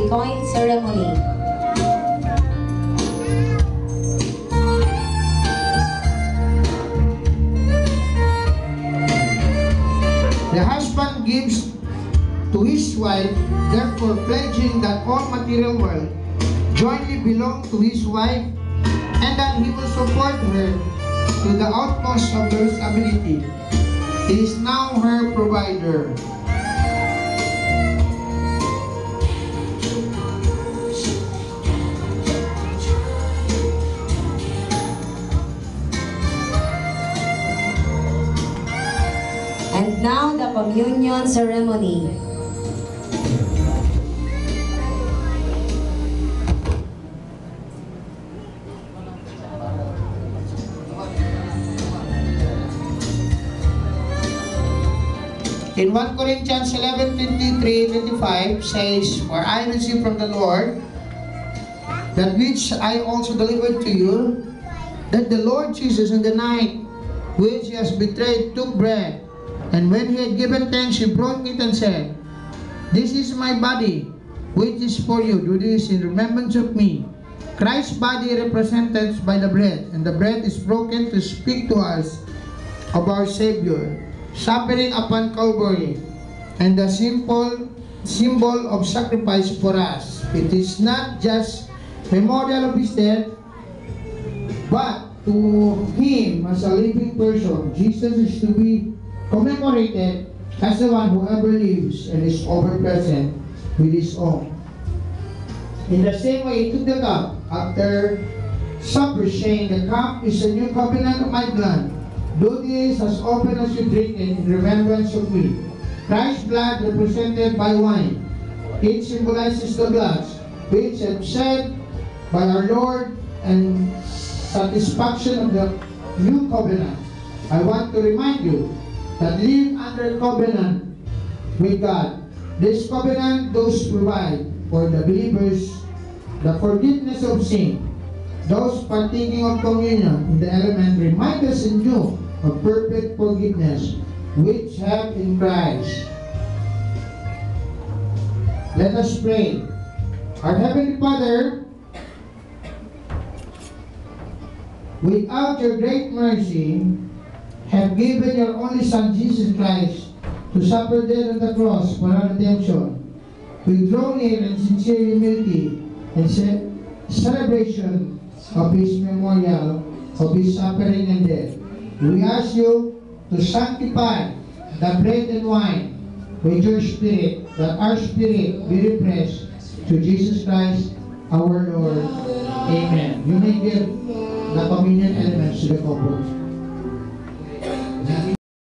coin ceremony. The husband gives to his wife, therefore pledging that all material wealth jointly belong to his wife, and that he will support her to the utmost of his ability. He is now her provider. And now the communion ceremony. In 1 Corinthians 11:23-25 says, "For I received from the Lord that which I also delivered to you, that the Lord Jesus in the night which he has betrayed took bread, and when he had given thanks, he broke it and said, This is my body, which is for you. Do this in remembrance of me. Christ's body represented by the bread, and the bread is broken to speak to us of our Savior, suffering upon Calvary, and the symbol of sacrifice for us. It is not just memorial of his death, but to him as a living person, Jesus is to be commemorated as the one who ever lives and is ever present with his own. In the same way, he took the cup after supper, saying, The cup is a new covenant of my blood. Do this as often as you drink it in remembrance of me. Christ's blood represented by wine. It symbolizes the blood which is shed by our Lord and satisfaction of the new covenant. I want to remind you that live under covenant with God. This covenant does provide for the believers the forgiveness of sin. Those partaking of communion in the element remind us anew of perfect forgiveness which have in Christ. Let us pray. Our Heavenly Father, without your great mercy, have given your only Son, Jesus Christ, to suffer death on the cross for our redemption. We draw near in sincere humility and celebration of His memorial, of His suffering and death. We ask you to sanctify the bread and wine with your Spirit, that our spirit be refreshed to Jesus Christ, our Lord. Amen. You may give the communion elements to the couple.